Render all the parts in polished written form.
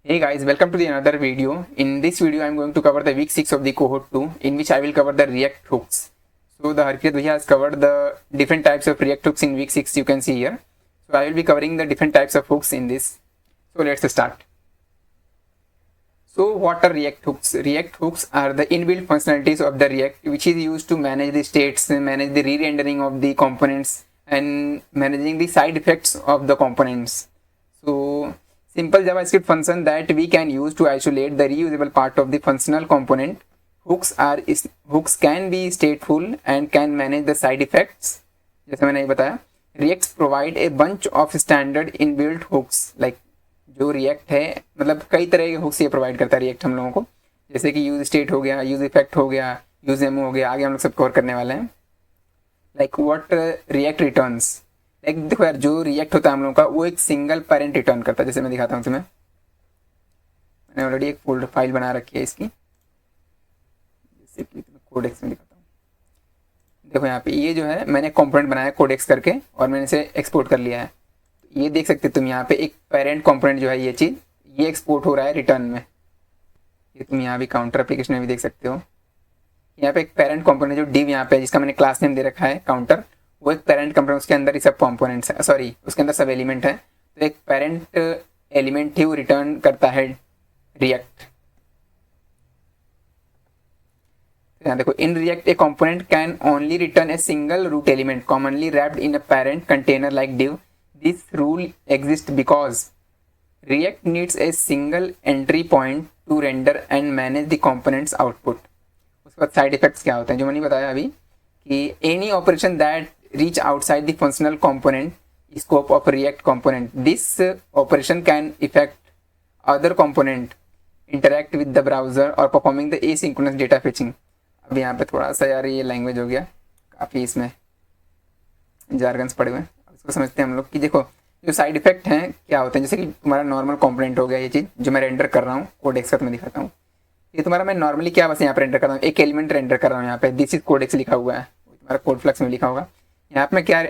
Hey guys, welcome to the another video. In this video, I am going to cover the week 6 of the cohort 2, in which I will cover the React hooks. So the Harpreet Bhaiya has covered the different types of React hooks in week 6, you can see here. So I will be covering the different types of hooks in this. So let's start. So what are React hooks? React hooks are the inbuilt functionalities of the React, which is used to manage the states, manage the re-rendering of the components, and managing the side effects of the components. So simple JavaScript function that we can use to isolate the reusable part of the functional component. Hooks can be stateful and can manage the side effects. जैसे मैंने बताया, React provide a bunch of standard inbuilt hooks. Like जो React है, मतलब कई तरह के hooks ये provide करता है React हम लोगों को, जैसे कि use state हो गया, use effect हो गया, use demo हो गया, आगे हम लोग सब कवर करने वाले हैं. Like what React returns. एक देखो यार, जो रिएक्ट होता है हम लोगों का, वो एक सिंगल पेरेंट रिटर्न करता है. जैसे मैं दिखाता हूँ तुम्हें, मैंने ऑलरेडी एक फोल्डर फाइल बना रखी है इसकी, जैसे कि तुम्हें कोडेक्स में दिखाता हूँ. देखो यहाँ पे ये जो है, मैंने कंपोनेंट बनाया कोडेक्स करके और मैंने इसे एक्सपोर्ट कर लिया है. ये देख सकते हो तुम यहाँ पे एक पेरेंट कंपोनेंट जो है, ये चीज़ ये एक्सपोर्ट हो रहा है रिटर्न में. ये तुम यहाँ भी काउंटर एप्लीकेशन में भी देख सकते हो. यहाँ पे एक पेरेंट कंपोनेंट जो डिव यहाँ पे, जिसका मैंने क्लास नेम दे रखा है काउंटर, वो एक पेरेंट कंपोनेंट, उसके अंदर ही सब कंपोनेंट्स है, सॉरी उसके अंदर सब एलिमेंट है. तो एक पेरेंट एलिमेंट ही वो रिटर्न करता है रिएक्ट. यहाँ देखो, in React a component can only return a single root element commonly wrapped in a parent container like div. This rule exist because React needs a single entry point to render and manage the components output. उसके बाद side effects क्या होते हैं, जो मैंने बताया अभी, कि any operation that reach outside the functional component scope of React component. This operation can affect other component, interact with the browser or performing the asynchronous data fetching. अब यहाँ पे थोड़ा सा यार ये लैंग्वेज हो गया, काफ़ी इसमें जार्गन्स पड़े हुए हैं. उसको समझते हैं हम लोग कि देखो जो साइड इफेक्ट हैं क्या होते हैं. जैसे कि तुम्हारा नॉर्मल कंपोनेंट हो गया, ये चीज़ जो मैं रेंडर कर रहा हूँ कोडेक्स का, तुम्हें दिखाता हूँ. ये तुम्हारा मैं नॉर्मली क्या बस यहाँ पे रेंडर कर रहा हूँ, एक एलिमेंट रेंडर कर रहा हूँ. यहाँ पे दिस इज कोडेक्स लिखा हुआ है, तुम्हारा कोड फ्लक्स में लिखा होगा. यहाँ पे मैं क्या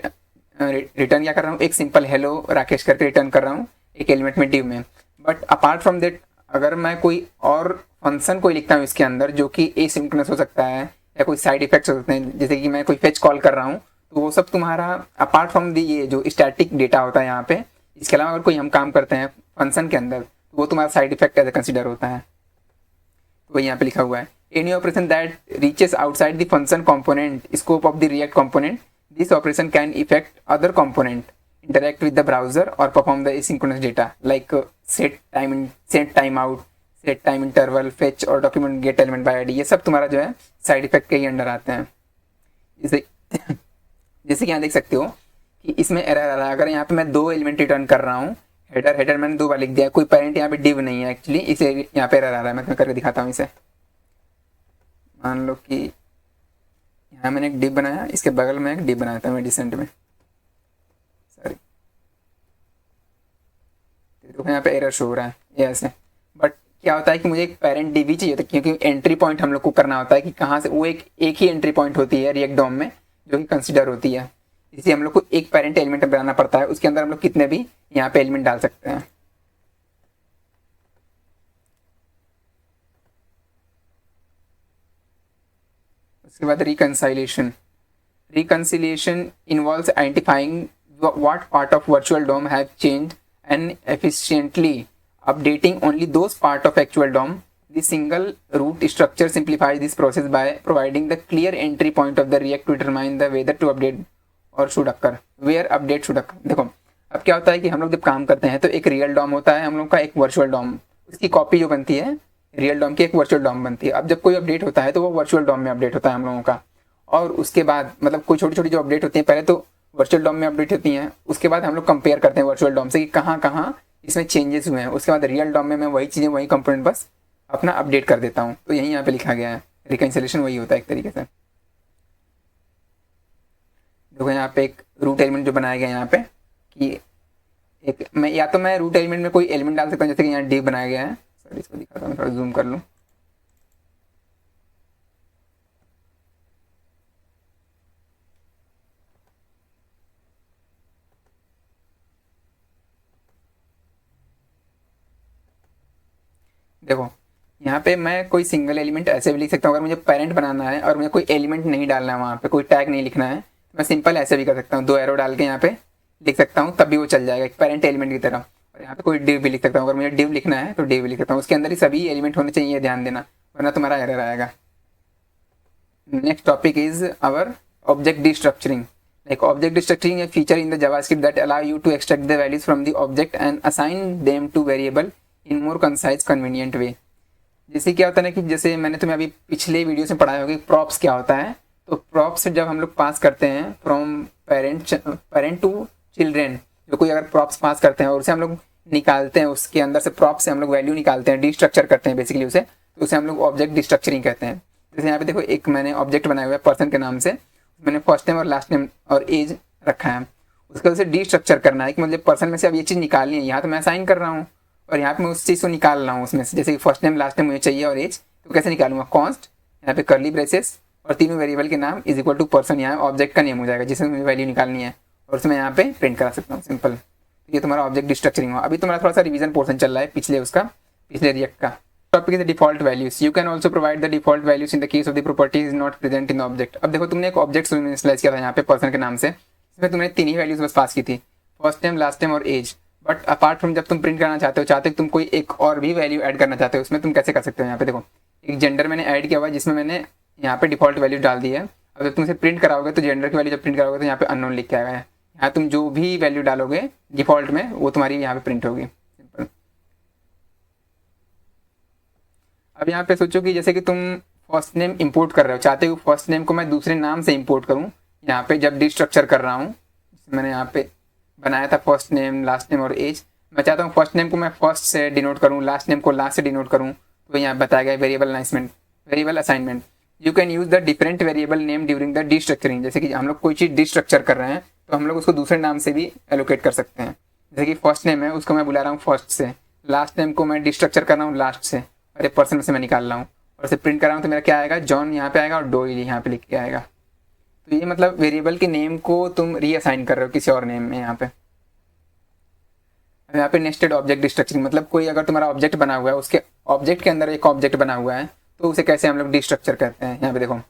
रिटर्न क्या कर रहा हूँ, एक सिंपल हेलो राकेश करके रिटर्न कर रहा हूँ एक एलिमेंट में डिव में. बट अपार्ट फ्रॉम दैट, अगर मैं कोई और फंक्शन कोई लिखता हूँ इसके अंदर, जो कि एसिंक्रोनस हो सकता है या कोई साइड इफेक्ट्स हो सकते हैं, जैसे कि मैं कोई फेच कॉल कर रहा हूँ, तो वो सब तुम्हारा अपार्ट फ्रॉम दी ये जो स्टैटिक डेटा होता है यहाँ पे, इसके अलावा अगर कोई हम काम करते हैं फंक्शन के अंदर, तो वो तुम्हारा साइड इफेक्ट एज कंसिडर होता है. तो वही यहाँ पे लिखा हुआ है, any operation that reaches outside the function component scope of the react component. This operation can affect other component, interact with the browser or perform the asynchronous data like set timeout, set time interval, fetch और document get element by id. ये सब तुम्हारा जो है side effect के ही under आते हैं. जैसे जैसे कि यहाँ देख सकते हो कि इसमें एरर आ रहा है. अगर यहाँ पे मैं दो एलिमेंट रिटर्न कर रहा हूँ, हेडर मैंने दो बार लिख दिया, कोई पेरेंट यहाँ पे डिव नहीं है एक्चुअली, इसे यहाँ पे एरर आ रहा है. मैं तुम्हें करके दिखाता हूँ इसे. मान लो कि यहाँ मैंने एक डिव बनाया, इसके बगल में एक डिव बनाया था मैं डिसेंट में, सॉरी. देखो यहाँ पे एरर शो हो रहा है ये ऐसे. बट क्या होता है कि मुझे एक पेरेंट डिव ही चाहिए था, क्योंकि एंट्री पॉइंट हम लोग को करना होता है कि कहाँ से वो एक ही एंट्री पॉइंट होती है रिएक्ट डॉम में, जो कि कंसिडर होती है. इसलिए हम लोग को एक पेरेंट एलिमेंट बनाना पड़ता है, उसके अंदर हम लोग कितने भी यहाँ पे एलिमेंट डाल सकते हैं. उसके बाद रिकंसाइलेशन. Reconciliation involves identifying what part of virtual DOM have changed and efficiently updating only those part of actual DOM. The single root structure simplifies this process by providing the clear entry point of the React to determine the whether to update or should occur, where update should occur. देखो अब क्या होता है कि हम लोग जब काम करते हैं तो एक रियल डॉम होता है हम लोग का, एक वर्चुअल डॉम, उसकी कॉपी जो बनती है रियल डॉम की, एक वर्चुअल डॉम बनती है. अब जब कोई अपडेट होता है तो वो वर्चुअल डॉम में अपडेट होता है हम लोगों का. और उसके बाद मतलब कोई छोटी छोटी जो अपडेट होती हैं, पहले तो वर्चुअल डॉम में अपडेट होती हैं, उसके बाद हम लोग कंपेयर करते हैं वर्चुअल डॉम से कि कहाँ कहाँ इसमें चेंजेस हुए हैं. उसके बाद रियल डॉम में मैं वही चीज़ें, वही कंपोनेंट बस अपना अपडेट कर देता हूँ. तो यही यहाँ पे लिखा गया है, रिकंसिलेशन वही होता है एक तरीके से. देखो यहाँ पे एक रूट एलिमेंट जो बनाया गया यहाँ पे, कि एक मैं या तो मैं रूट एलिमेंट में कोई एलिमेंट डाल सकता हूँ, जैसे कि यहाँ डिव बनाया गया है. सॉरी इसको दिखाता हूँ, थोड़ा जूम कर लूँ. देखो यहाँ पे मैं कोई सिंगल एलिमेंट ऐसे भी लिख सकता हूँ, अगर मुझे पेरेंट बनाना है और मुझे कोई एलिमेंट नहीं डालना है, वहाँ पे कोई टैग नहीं लिखना है, तो मैं सिंपल ऐसे भी कर सकता हूँ, 2 एरो डाल के यहाँ पे लिख सकता हूँ, तब भी वो चल जाएगा एक पेरेंट एलिमेंट की तरह। और यहाँ पे कोई डिव भी लिख सकता हूँ, अगर मुझे डिव लिखना है तो डिव भी लिख सकता हूँ, उसके अंदर ही सभी एलिमेंट होने चाहिए, ध्यान देना, वरना तुम्हारा एरर आएगा। Next topic is our object destructuring. Like object destructuring, a feature in the JavaScript that allow you to extract the values from the object and assign them to variable in more concise, convenient way. जैसे क्या होता है ना कि जैसे मैंने तुम्हें अभी पिछले वीडियो से पढ़ाया होगा कि प्रॉप्स क्या होता है। तो प्रॉप्स जब हम लोग पास करते हैं फ्रॉम पेरेंट टू चिल्ड्रेन, जो कोई अगर प्रॉप्स पास करते हैं और उसे हम लोग निकालते हैं, उसके अंदर से प्रॉप से हम लोग वैल्यू निकालते हैं, डिस्ट्रक्चर करते हैं बेसिकली उसे, तो उसे हम लोग ऑब्जेक्ट डिस्ट्रक्चरिंग कहते हैं। जैसे यहाँ पे देखो एक मैंने ऑब्जेक्ट बनाया हुआ है पर्सन के नाम से, मैंने फर्स्ट नेम और लास्ट नेम और एज रखा है, उसका उसे डिस्ट्रक्चर करना है कि मतलब पर्सन में से अब ये चीज़ निकालनी है, यहाँ तो मैं असाइन कर रहा हूँ और यहाँ पे मैं उस चीज़ को निकाल रहा हूँ उसमें से, जैसे कि फर्स्ट नेम लास्ट नेम मुझे चाहिए और एज, तो कैसे निकालूंगा, कॉन्स्ट यहाँ पे कर्ली ब्रेसेस और तीनों वेरिएबल के नाम इज इक्वल टू पर्सन, यहाँ ऑब्जेक्ट का नेम हो जाएगा जिसमें मुझे वैल्यू निकालनी है और उसमें यहाँ पे प्रिंट करा सकता हूँ सिंपल। ये तुम्हारा ऑब्जेक्ट डिस्ट्रक्चरिंग हुआ। अभी तुम्हारा थोड़ा सा रिवीजन पोर्शन चल रहा है पिछले रिएक्ट का। Topic is default values. You can also provide the default values in the case of the property is not present in the object. अब देखो तुमने एक ऑब्जेक्ट इनिशियलाइज किया था यहाँ पे पर्सन के नाम से, इसमें तुमने 3 ही वैल्यूज बस पास की थी, फर्स्ट नेम लास्ट नेम और एज। बट अपार्ट फ्रॉम जब तुम प्रिंट करना चाहते हो तुम कोई एक और भी वैल्यू ऐड करना चाहते हो, उसमें तुम कैसे कर सकते हो। यहाँ पे देखो एक जेंडर मैंने ऐड किया हुआ है जिसमें मैंने यहाँ पे डिफॉल्ट वैल्यू डाल दी है। अब जब तुम इसे प्रिंट कराओगे तो जेंडर की वैल्यू जब प्रिंट कराओगे तो यहाँ पे अननोन लिख के आएगा है, यहाँ तुम जो भी वैल्यू डालोगे डिफॉल्ट में वो तुम्हारी यहाँ पे प्रिंट होगी सिंपल। अब यहाँ पे सोचो कि जैसे कि तुम फर्स्ट नेम इंपोर्ट कर रहे हो, चाहते हो फर्स्ट नेम को मैं दूसरे नाम से इंपोर्ट करूँ, यहाँ पे जब डिस्ट्रक्चर कर रहा हूँ मैंने यहाँ पे बनाया था फर्स्ट नेम लास्ट नेम और एज, मैं चाहता हूँ फर्स्ट नेम को मैं फर्स्ट से डिनोट करूँ, लास्ट नेम को लास्ट से डिनोट करूँ, तो यहाँ बताया गया variable assignment. You can use the different variable name during the destructuring. जैसे कि हम लोग कोई चीज़ डिस्ट्रक्चर कर रहे हैं तो हम लोग उसको दूसरे नाम से भी एलोकेट कर सकते हैं। जैसे कि फर्स्ट नेम है उसको मैं बुला रहा हूँ फर्स्ट से, लास्ट नेम को मैं डिस्ट्रक्चर कर रहा हूँ लास्ट से, और एक पर्सन से मैं निकाल रहा हूँ और इसे प्रिंट कर रहा हूँ, तो मेरा क्या आएगा, जॉन यहाँ पे आएगा और डोइली यहाँ पे लिख के आएगा। तो ये मतलब वेरिएबल के नेम को तुम रीअसाइन कर रहे हो किसी और नेम में यहाँ पे। यहाँ पे नेस्टेड ऑब्जेक्ट डिस्ट्रक्चरिंग, मतलब कोई अगर तुम्हारा ऑब्जेक्ट बना हुआ है, उसके ऑब्जेक्ट के अंदर एक ऑब्जेक्ट बना हुआ है, तो उसे कैसे हम लोग डिस्ट्रक्चर करते हैं। यहाँ पे देखो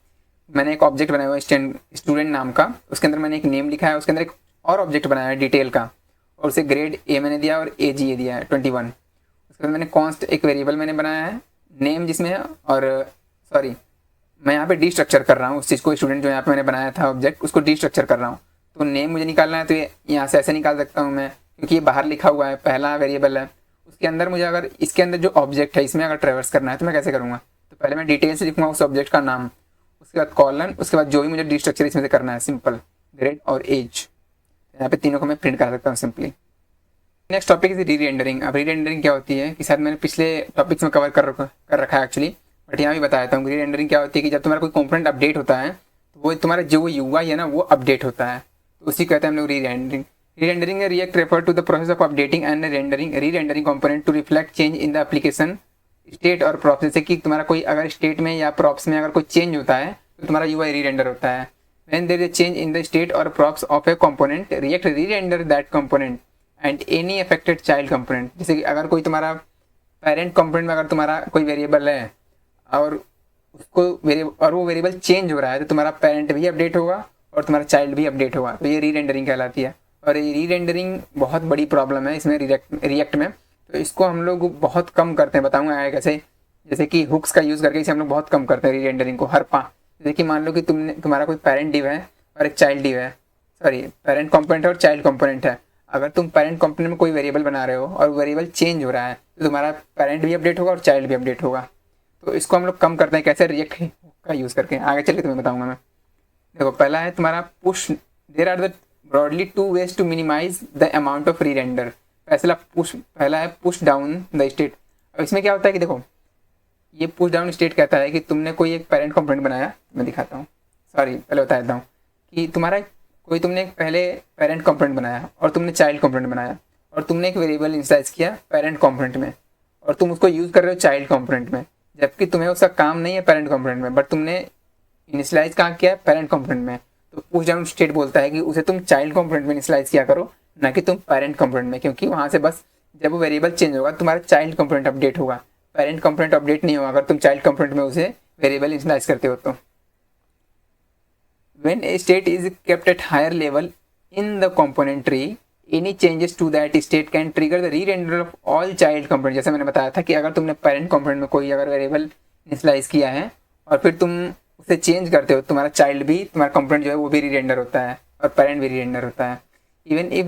मैंने एक ऑब्जेक्ट बनाया हुआ है स्टूडेंट नाम का, उसके अंदर मैंने एक नेम लिखा है, उसके अंदर एक और ऑब्जेक्ट बनाया है डिटेल का, और उसे ग्रेड ए मैंने दिया और एज ये दिया है 21। उसके बाद मैंने कॉन्स्ट एक वेरिएबल मैंने बनाया है नेम जिसमें है, और सॉरी मैं यहाँ पे डिस्ट्रक्चर कर रहा हूँ उस चीज़ को, स्टूडेंट जो यहाँ पे मैंने बनाया था ऑब्जेक्ट उसको डिस्ट्रक्चर कर रहा हूँ। तो नेम मुझे निकालना है तो ये यहाँ से ऐसे निकाल सकता हूँ मैं, क्योंकि ये बाहर लिखा हुआ है, पहला वेरिएबल है। उसके अंदर मुझे अगर इसके अंदर जो ऑब्जेक्ट है इसमें अगर ट्रेवर्स करना है तो मैं कैसे करूँगा, तो पहले मैं डिटेल से लिखूँगा उस ऑब्जेक्ट का नाम, उसके बाद कॉलन, उसके बाद जो भी मुझे डिस्ट्रक्चर इसमें से करना है सिंपल, ग्रेड और एज। यहाँ पे तीनों को मैं प्रिंट कर सकता हूँ सिंपली। नेक्स्ट टॉपिक इज री रेंडरिंग। अब री रेंडरिंग क्या होती है कि शायद मैंने पिछले टॉपिक्स में कवर कर रखा है एक्चुअली, बट यहाँ भी बता देता हूँ। री रेंडरिंग क्या होती है कि जब तुम्हारा कोई कंपोनेंट अपडेट होता है तो वो तुम्हारा जो UI है ना वो अपडेट होता है, तो उसी कहते हैं हम लोग re rendering. Re rendering React refer to the process of updating and rendering re rendering component to reflect change in the application state और प्रॉप्स। जैसे कि तुम्हारा कोई अगर स्टेट में या प्रॉप्स में अगर कोई चेंज होता है तो तुम्हारा UI री रेंडर होता है। When there is a change in the state or props of a component, React re-render that component and any affected child component। जैसे कि अगर कोई तुम्हारा पेरेंट कंपोनेंट में अगर तुम्हारा कोई वेरिएबल है और वो वेरिएबल चेंज हो रहा है तो तुम्हारा पेरेंट भी अपडेट होगा और तुम्हारा चाइल्ड भी अपडेट होगा, तो ये री रेंडरिंग कहलाती है। और ये री रेंडरिंग बहुत बड़ी प्रॉब्लम है इसमें रिएक्ट में, तो इसको हम लोग बहुत कम करते हैं, बताऊँगा आगे कैसे। जैसे कि हुक्स का यूज़ करके इसे हम लोग बहुत कम करते हैं री रेंडरिंग को हर जैसे कि मान लो कि तुम्हारा कोई पेरेंट डिव है और एक चाइल्ड डिव है, सॉरी पेरेंट कंपोनेंट और चाइल्ड कंपोनेंट है। अगर तुम पेरेंट कंपोनेंट में कोई वेरिएबल बना रहे हो और वेरिएबल चेंज हो रहा है तो तुम्हारा पेरेंट भी अपडेट होगा और चाइल्ड भी अपडेट होगा। तो इसको हम लोग कम करते हैं कैसे, रिएक्ट का यूज़ करके। आगे चल के तुम्हें बताऊँगा मैं। देखो पहला है तुम्हारा push. There are the broadly 2 ways to minimise the amount of re render. पहला है पुश डाउन द स्टेट। अब इसमें क्या होता है कि देखो ये पुश डाउन स्टेट कहता है कि तुमने कोई एक पेरेंट कंपोनेंट बनाया, मैं दिखाता हूँ, सॉरी पहले बता देता हूँ कि तुमने पहले पेरेंट कंपोनेंट बनाया और तुमने चाइल्ड कंपोनेंट बनाया और तुमने एक वेरिएबल इनिशियलाइज किया पेरेंट कंपोनेंट में और तुम उसको यूज़ कर रहे हो चाइल्ड कंपोनेंट में, जबकि तुम्हें उसका काम नहीं है पेरेंट कंपोनेंट में, बट तुमने इनिशियलाइज कहाँ किया है, पेरेंट कंपोनेंट में। तो पुश डाउन स्टेट बोलता है कि उसे तुम चाइल्ड कंपोनेंट में इनिशियलाइज किया करो, ना कि तुम पेरेंट कंपोनेंट में, क्योंकि वहाँ से बस जब वो वेरिएबल चेंज होगा तुम्हारा चाइल्ड कंपोनेंट अपडेट होगा, पेरेंट कंपोनेंट अपडेट नहीं होगा अगर तुम चाइल्ड कंपोनेंट में उसे वेरिएबल इनिशियलाइज करते हो तो। When a state is kept at higher level in the component tree, any changes to that state can trigger the re-render of all child component। जैसे मैंने बताया था कि अगर तुमने पेरेंट कंपोनेंट में कोई अगर वेरिएबल इनिशियलाइज किया है और फिर तुम उसे चेंज करते हो, तुम्हारा चाइल्ड भी, तुम्हारा कंपोनेंट जो है वो भी री-रेंडर होता है और पेरेंट भी री-रेंडर होता है, even if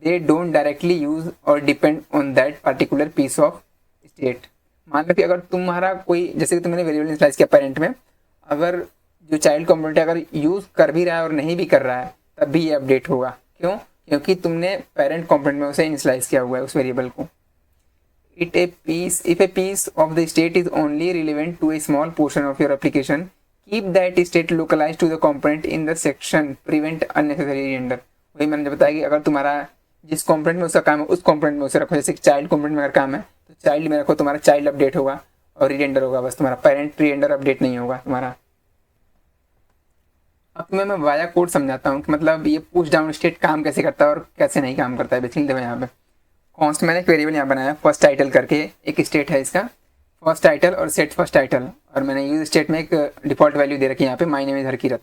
they don't directly use और depend on that particular piece of state. मान लो कि अगर तुम्हारा कोई, जैसे कि तुमने वेरिएबल इनिशियलाइज किया पेरेंट में, अगर जो चाइल्ड कंपोनेंट अगर यूज कर भी रहा है और नहीं भी कर रहा है तब भी ये अपडेट होगा। क्यों? क्योंकि तुमने पेरेंट कंपोनेंट में उसे इनिशियलाइज किया हुआ है उस वेरिएबल को। If a piece of the state is only relevant to a small portion of your application, keep that state localise to the component in the section, prevent unnecessary re render. वही मैंने जो बताया कि अगर तुम्हारा जिस कंपोनेंट में उसका काम है उस कंपोनेंट में उसे रखो। जैसे चाइल्ड कंपोनेंट में अगर काम है तो चाइल्ड में रखो, तुम्हारा चाइल्ड अपडेट होगा और री-रेंडर होगा बस, तुम्हारा पेरेंट री-रेंडर अपडेट नहीं होगा तुम्हारा। अब तुम्हें मैं वाया कोड समझाता हूँ कि मतलब ये पुश डाउन स्टेट काम कैसे करता है और कैसे नहीं काम करता है। बेसिकली देखो यहाँ पे कॉन्स्ट, मैंने एक वेरिएबल यहाँ बनाया फर्स्ट टाइटल करके, एक स्टेट है इसका फर्स्ट टाइटल और सेट फर्स्ट टाइटल, और मैंने यूज स्टेट में एक डिफॉल्ट वैल्यू दे रखी है यहाँ पे माय नेम इज हरकीरत।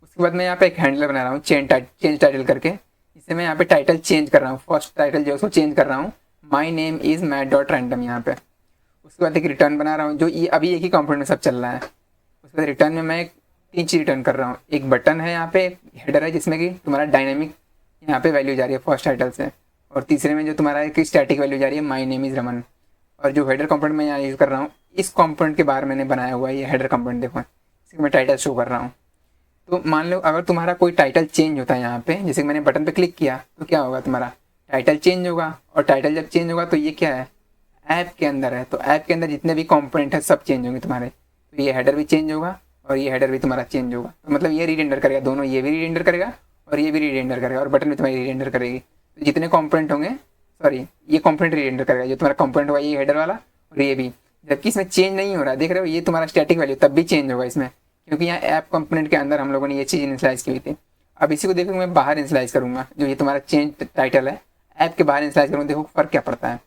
उसके बाद मैं यहाँ पे एक हैंडलर बना रहा हूँ चेंज टाइटल करके, इससे मैं यहाँ पे टाइटल चेंज कर रहा हूँ, फर्स्ट टाइटल जो है उसको चेंज कर रहा हूँ माई name is math dot random यहाँ पे। उसके बाद एक रिटर्न बना रहा हूँ जो ये अभी एक ही कंपोनेंट में सब चल रहा है। उसके बाद रिटर्न में मैं एक 3 चीज़ रिटर्न कर रहा हूँ, एक बटन है यहाँ पे, हेडर है जिसमें कि तुम्हारा डायनेमिक यहाँ पे वैल्यू जा रही है फर्स्ट टाइटल से, और तीसरे में जो तुम्हारा एक स्टैटिक वैल्यू जा रही है माई नेम इज रमन। और जो हेडर कंपोनेंट मैं यहाँ यूज़ कर रहा हूँ, इस कंपोनेंट के बाहर मैंने बनाया हुआ है ये हेडर कंपोनेंट, देखो इसमें मैं टाइटल शो कर रहा हूँ। तो मान लो अगर तुम्हारा कोई टाइटल चेंज होता है यहाँ पे, जैसे मैंने बटन पे क्लिक किया तो क्या होगा, तुम्हारा टाइटल चेंज होगा, और टाइटल जब चेंज होगा तो ये क्या है, ऐप के अंदर है, तो ऐप के अंदर जितने भी कंपोनेंट है सब चेंज होंगे तुम्हारे। तो ये हेडर भी चेंज होगा और ये हेडर भी तुम्हारा चेंज होगा, तो मतलब ये री-रेंडर करेगा दोनों, ये भी री-रेंडर करेगा और ये भी री-रेंडर करेगा, और बटन भी तुम्हारी री-रेंडर करेगी। तो जितने कंपोनेंट होंगे, सॉरी ये कंपोनेंट री-रेंडर करेगा, जो तुम्हारा कंपोनेंट होगा ये हेडर वाला और ये भी, जबकि इसमें चेंज नहीं हो रहा है, देख रहे हो, ये तुम्हारा स्टैटिक वैल्यू तब भी चेंज होगा इसमें, क्योंकि यहाँ ऐप कंपोनेंट के अंदर हम लोगों ने ये चीज़ इनिशियलाइज की हुई थी। अब इसी को देखो मैं बाहर इनिशियलाइज करूँगा, जो ये तुम्हारा चेंज टाइटल है ऐप के बाहर इनिशियलाइज करूँगा, देखो फर्क क्या पड़ता है।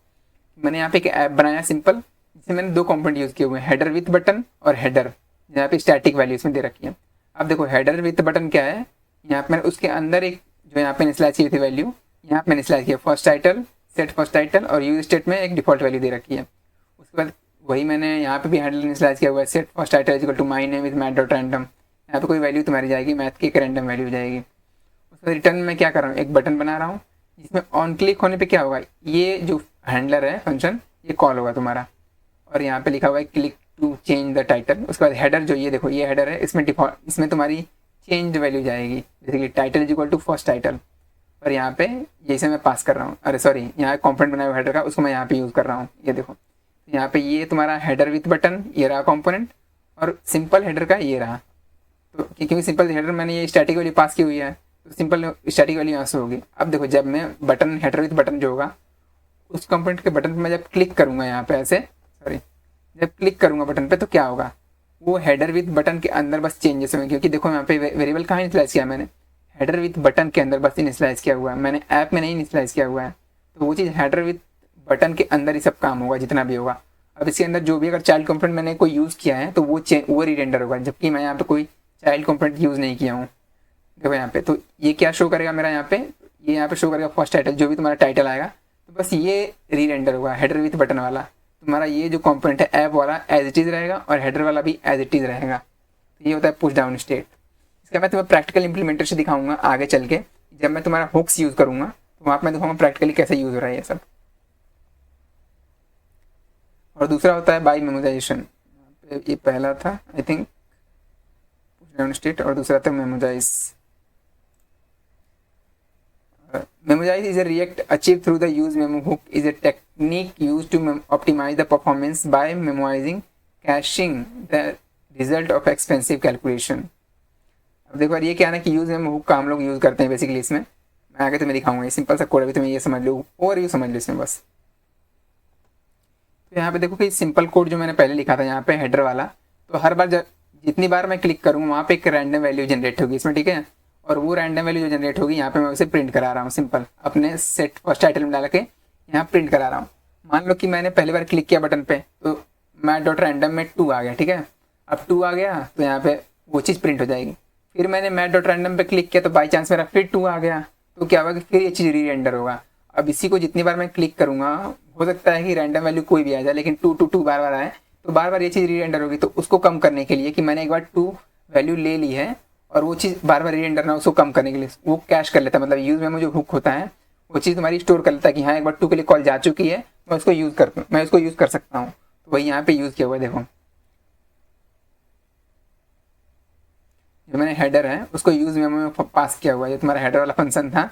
मैंने यहाँ पे एक ऐप बनाया सिंपल, जिसमें मैंने 2 कंपोनेंट यूज़ किए हुए हैं, हेडर विथ बटन और हेडर, यहाँ पे स्टैटिक वैल्यू इसमें दे रखी है। अब देखो हेडर विथ बटन क्या है, यहाँ पे मैंने उसके अंदर एक जो यहाँ पे इनिशियलाइज की थी वैल्यू, यहाँ पे इनिशियलाइज किया first title, set first title, और यूज स्टेट में एक डिफॉल्ट वैल्यू दे रखी है। उसके बाद वही मैंने यहाँ पे भी हैंडल इनिशियलाइज किया हुआ है, set first title equal to my name is math dot random, यहाँ पे कोई वैल्यू तुम्हारी जाएगी, मैथ की एक रैंडम वैल्यू जाएगी। उसके बाद रिटर्न में क्या कर रहा हूँ, एक बटन बना रहा हूँ जिसमें ऑन क्लिक होने पर क्या होगा, ये जो हैंडलर है फंक्शन ये कॉल होगा तुम्हारा, और यहाँ पे लिखा हुआ है click to change the title. उसके बाद हेडर जो ये देखो ये हेडर है, इसमें डिफॉल्ट, इसमें तुम्हारी चेंज वैल्यू जाएगी, जैसे कि title is equal to first title, और यहाँ पे जैसे मैं पास कर रहा हूँ, अरे सॉरी यहाँ कंपोनेंट बनाया हुआ हेडर का, उसको मैं यहाँ पे यूज़ कर रहा हूँ, ये देखो यहाँ पे ये तुम्हारा हेडर विथ बटन ये रहा कंपोनेंट, और सिंपल हेडर का ये रहा। तो क्योंकि सिंपल हेडर मैंने ये स्टैटिक वैल्यू पास की हुई है तो सिंपल स्टैटिक वैल्यू यहाँ से होगी। अब देखो जब मैं बटन हेडर विथ बटन जो होगा उस कंपोनेंट के बटन पर मैं जब क्लिक करूँगा यहाँ पे ऐसे, सॉरी जब क्लिक करूँगा बटन पे तो क्या होगा, वो हेडर विथ बटन के अंदर बस चेंजेस होंगे, क्योंकि देखो यहाँ पे वेरिएबल कहाँ इनिशियलाइज किया मैंने, हेडर विथ बटन के अंदर बस इनिशियलाइज किया हुआ है, मैंने ऐप में नहीं इनिशियलाइज किया हुआ है। तो वो चीज़ हेडर विथ बटन के अंदर ही सब काम होगा जितना भी होगा। अब इसके अंदर जो भी अगर चाइल्ड कंपोनेंट मैंने कोई यूज़ किया है तो वो री-रेंडर होगा, जबकि मैं यहाँ पे कोई चाइल्ड कंपोनेंट यूज़ नहीं किया हूँ। देखो यहाँ पे तो ये क्या शो करेगा मेरा, यहाँ पे ये यहाँ पे शो करेगा फर्स्ट टाइटल, जो भी तुम्हारा टाइटल आएगा तो बस ये री-रेंडर होगा हेडर विथ बटन वाला। तुम्हारा ये जो कंपोनेंट है ऐप वाला एज इट इज़ रहेगा और हेडर वाला भी एज इट इज़ रहेगा। तो ये होता है पुश डाउन स्टेट। इसका मैं तुम्हें प्रैक्टिकल इंप्लीमेंटेशन दिखाऊंगा आगे चल के, जब मैं तुम्हारा हुक्स यूज़ करूँगा तो वहाँ पर मैं दिखाऊंगा प्रैक्टिकली कैसे यूज़ हो रहा है ये सब। और दूसरा होता है बाई मेमोजाइजेशन, ये पहला था I think push down state, और दूसरा था मेमोजाइज। Memojize is a React achieved through the use memo hook is a technique used to optimize the performance by memoizing caching the result of expensive calculation। अब देखो ये क्या है ना कि यूज मेमो हुक का हम लोग यूज़ करते हैं बेसिकली इसमें, मैं आगे तुम्हें दिखाऊंगा। ये सिंपल सा कोड अभी तुम्हें ये समझ लो, ओवरव्यू समझ लो इसमें बस। तो यहाँ पे देखो कि सिंपल कोड जो मैंने पहले लिखा था यहाँ पे हेडर वाला, तो हर बार जितनी बार मैं क्लिक करूँगा वहाँ पे एक रैंडम वैल्यू जनरेट होगी इसमें, ठीक है, और वो रैंडम वैल्यू जो जनरेट होगी यहाँ पे मैं उसे प्रिंट करा रहा हूँ, सिंपल अपने सेट फर्स्ट टाइटल में डाल के यहाँ प्रिंट करा रहा हूँ। मान लो कि मैंने पहली बार क्लिक किया बटन पे तो मैथ डॉट रैंडम में 2 आ गया, ठीक है। अब 2 आ गया तो यहाँ पे वो चीज़ प्रिंट हो जाएगी। फिर मैंने मैथ डॉट रैंडम पे क्लिक किया तो बाई चांस मेरा फिर 2 आ गया, तो क्या होगा कि फिर ये चीज़ री रेंडर होगा। अब इसी को जितनी बार मैं क्लिक करूँगा हो सकता है कि रैंडम वैल्यू कोई भी आ जाए, लेकिन 2 2 2 बार बार आए तो बार बार ये चीज़ री रेंडर होगी। तो उसको कम करने के लिए कि मैंने एक बार 2 वैल्यू ले ली है और वो चीज़ बार बार री रेंडर ना, उसको कम करने के लिए वो कैश कर लेता है, मतलब यूज़ मेमो जो हुक होता है वो चीज़ तुम्हारी स्टोर कर लेता है कि हाँ एक बार 2 के लिए कॉल जा चुकी है, मैं उसको यूज़ कर सकता हूँ। तो वही यहाँ पे यूज़ किया हुआ है। देखो जो मैंने हेडर है उसको यूज़ मेमो में पास किया हुआ है, जो तुम्हारा हेडर वाला फंक्शन था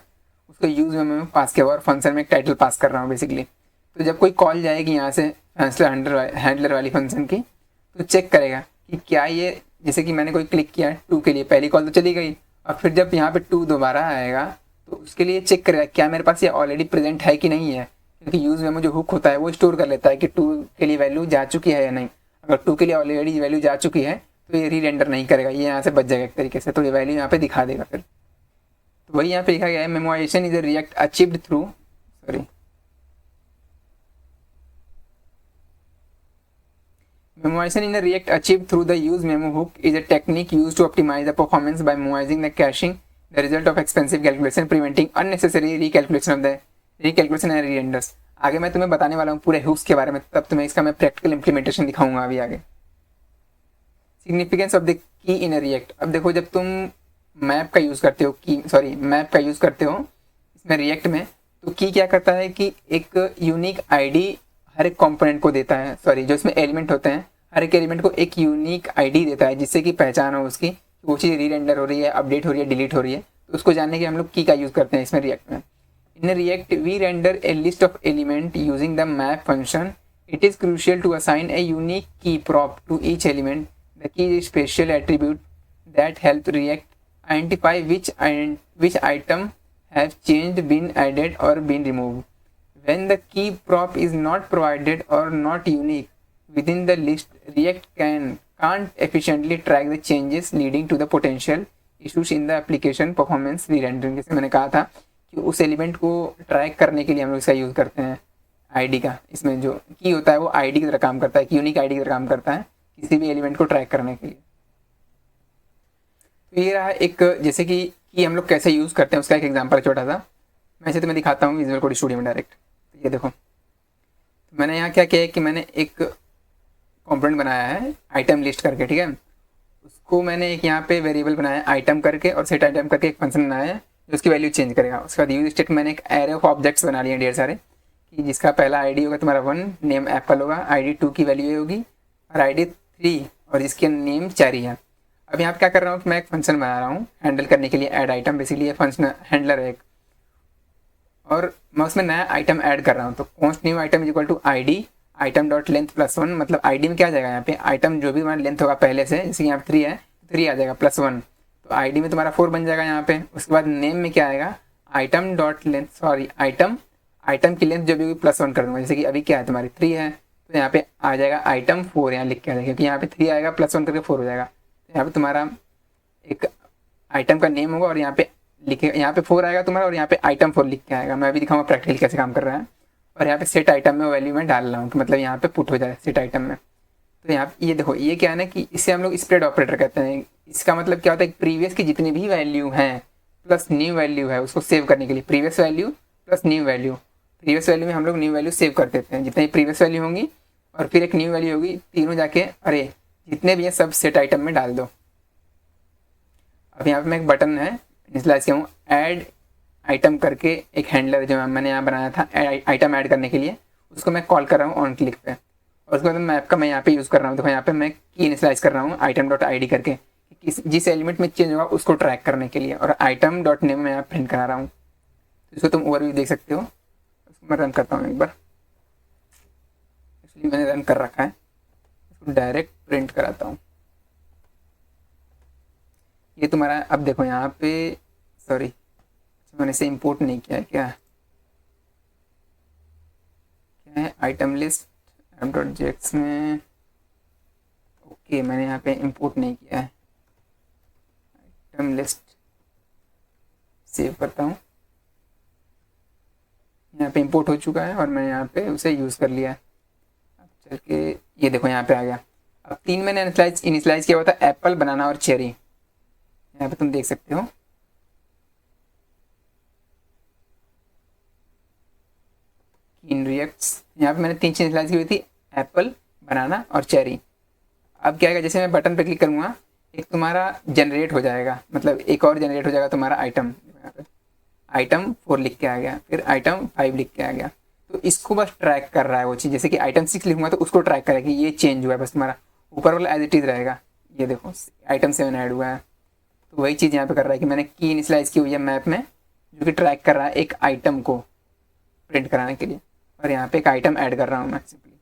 उसको यूज़ मेमो में पास किया हुआ और फंक्शन में एक टाइटल पास कर रहा हूँ बेसिकली। तो जब कोई कॉल जाएगी यहाँ से हैंडलर वाली फंक्शन की, तो चेक करेगा कि क्या ये, जैसे कि मैंने कोई क्लिक किया 2 के लिए, पहली कॉल तो चली गई, और फिर जब यहाँ पे 2 दोबारा आएगा तो उसके लिए चेक करेगा क्या मेरे पास ये ऑलरेडी प्रेजेंट है कि नहीं है, क्योंकि यूज़ मेमो जो हुक होता है वो स्टोर कर लेता है कि 2 के लिए वैल्यू जा चुकी है या नहीं। अगर 2 के लिए ऑलरेडी वैल्यू जा चुकी है तो ये री रेंडर नहीं करेगा, ये यहाँ से बच जाएगा एक तरीके से, तो ये वैल्यू यहाँ पे दिखा देगा फिर। तो वही यहाँ पे लिखा गया है, memorisation is a react achieved through Memoization in a React achieved through the use memo hook is a technique used to optimize the performance by memoizing the caching, the result of expensive calculation, preventing unnecessary recalculation and re-renders। आगे मैं तुम्हें बताने वाला हूँ पूरे hooks के बारे में, तब तुम्हें इसका मैं प्रैक्टिकल इंप्लीमेंटेशन दिखाऊंगा अभी आगे। Significance of the key in a react. अब देखो जब तुम मैप का यूज़ करते हो इसमें रिएक्ट में, तो की क्या करता है कि एक यूनिक आईडी हर एक कंपोनेंट को देता है, जो इसमें एलिमेंट होते हैं हर एक एलिमेंट को एक यूनिक आईडी देता है, जिससे कि पहचान हो उसकी, वो चीज़ री रेंडर हो रही है, अपडेट हो रही है, डिलीट हो रही है। तो उसको जानने के हम लोग की का यूज़ करते हैं इसमें रिएक्ट में। In React we render a list of element using the map function. It is crucial to assign a unique key prop to each element. The key is special attribute that help React identify which item have changed, been added और been removed. When the key prop is not provided or not unique within the list, React can't efficiently track the changes, leading to the potential issues in the application performance re-rendering। जैसे मैंने कहा था कि उस element को track करने के लिए हम लोग इसका यूज़ करते हैं आईडी का। इसमें जो की होता है वो आईडी की तरह काम करता है, यूनिक आईडी की तरह काम करता है किसी भी एलिमेंट को ट्रैक करने के लिए। तो ये रहा एक, जैसे कि हम लोग कैसे यूज़ करते हैं उसका एक एग्जाम्पल छोटा सा। मैं इसे तुम्हें दिखाता हूँ विजुअल कोड स्टूडियो में डायरेक्ट। ये देखो तो मैंने यहाँ क्या किया है कि मैंने एक कंपोनेंट बनाया है आइटम लिस्ट करके, ठीक है। उसको मैंने एक यहाँ पे वेरिएबल बनाया है आइटम करके, और सेट आइटम करके एक फंक्शन बनाया है जो उसकी वैल्यू चेंज करेगा। उसके बाद यूज स्टेट मैंने एक एरे ऑफ ऑब्जेक्ट्स बना लिए ढेर सारे, कि जिसका पहला आईडी होगा तुम्हारा 1, नेम एप्पल होगा, आईडी 2 की वैल्यू ये होगी, और आईडी 3 और जिसकी नेम चेरी है। अब यहाँ पे क्या कर रहा हूँ कि मैं एक फंक्शन बना रहा हूँ हैंडल करने के लिए, ऐड आइटम। बेसिकली ये फंक्शन हैंडलर है एक, और मैं उसमें नया आइटम ऐड कर रहा हूँ। तो const new item is equal to ID item dot length +1, मतलब आईडी में क्या आ जाएगा यहाँ पे आइटम जो भी हमारा लेंथ होगा पहले से, जैसे यहाँ पे 3 है 3 आ जाएगा +1, तो आईडी में तुम्हारा 4 बन जाएगा यहाँ पे। उसके बाद नेम में क्या आएगा आइटम डॉट लेंथ, आइटम की लेंथ जो भी होगी +1 कर दूंगा, जैसे कि अभी क्या है तुम्हारी 3 है, तो यहाँ पे आ जाएगा आइटम 4 यहाँ लिख के आ जाएगा, क्योंकि यहाँ पे 3 आएगा +1 करके 4 हो जाएगा। तो यहाँ पे तुम्हारा एक आइटम का नेम होगा और यहाँ पे लिखे, यहाँ पे 4 आएगा तुम्हारा और यहाँ पे आइटम 4 लिख के आएगा। मैं अभी दिखाऊंगा प्रैक्टिकली कैसे काम कर रहा है। और यहाँ पे सेट आइटम में वैल्यू में डाल रहा हूँ, तो मतलब यहाँ पे पुट हो जाए सेट आइटम में। तो यहाँ ये देखो ये क्या है ना कि इसे हम लोग स्प्रेड ऑपरेटर कहते हैं। इसका मतलब क्या होता है, प्रीवियस की जितनी भी वैल्यू हैं प्लस न्यू वैल्यू है उसको सेव करने के लिए, previous value plus new value, previous value में हम लोग न्यू वैल्यू सेव कर देते हैं, जितनी प्रीवियस वैल्यू होंगी और फिर एक न्यू वैल्यू होगी, तीनों जाके अरे जितने भी हैं सब सेट आइटम में डाल दो। अब यहाँ पे मैं एक बटन है इनिशियलाइज किया हूँ ऐड आइटम करके, एक हैंडलर जो मैंने यहाँ बनाया था आइटम ऐड करने के लिए, उसको मैं कॉल कर रहा हूँ ऑन क्लिक पे। और उसके बाद मैप का मैं यहाँ पे यूज़ कर रहा हूँ। देखो यहाँ पे मैं की इनिशियलाइज कर रहा हूँ आइटम डॉट आई डी करके, जिस एलिमेंट में चेंज होगा उसको ट्रैक करने के लिए, और आइटम डॉट नेम में यहाँ प्रिंट करा रहा हूँ। तो इसको तुम ओवरव्यू देख सकते हो। इसको मैं रन करता हूँ एक बार, इसलिए मैंने रन कर रखा है, इसको डायरेक्ट प्रिंट कराता हूँ। ये तुम्हारा अब देखो यहाँ पे, सॉरी मैंने इसे इंपोर्ट नहीं किया है, क्या है आइटम लिस्ट m.jx में, ओके मैंने यहाँ पे इंपोर्ट नहीं किया है। आइटम लिस्ट सेव करता हूँ, यहाँ पे इंपोर्ट हो चुका है और मैं यहाँ पे उसे यूज़ कर लिया है। अब चल के ये देखो यहाँ पे आ गया। अब 3 मैंने इनिशलाइज किया हुआ था एप्पल, बनाना और चेरी। यहाँ पे तुम देख सकते हो इन रिएक्ट्स, यहाँ पे मैंने 3 चीज़ इनिशलाइज की हुई थी, एप्पल, बनाना और चेरी। अब क्या है, जैसे मैं बटन पे क्लिक करूँगा एक तुम्हारा जनरेट हो जाएगा, मतलब एक और जनरेट हो जाएगा तुम्हारा आइटम। आइटम 4 लिख के आ गया, फिर आइटम 5 लिख के आ गया। तो इसको बस ट्रैक कर रहा है वो चीज़, जैसे कि आइटम 6 लिखूंगा तो उसको ट्रैक करेगा कि ये चेंज हुआ है, बस तुम्हारा ऊपर वाला एज इट इज़ रहेगा। ये देखो आइटम 7 ऐड हुआ है। तो वही चीज़ यहाँ पे कर रहा है कि मैंने की इनिशलाइज की हुई है मैप में, जो कि ट्रैक कर रहा है एक आइटम को प्रिंट कराने के लिए, और यहाँ पे एक आइटम ऐड कर रहा हूँ मैं सिंपली।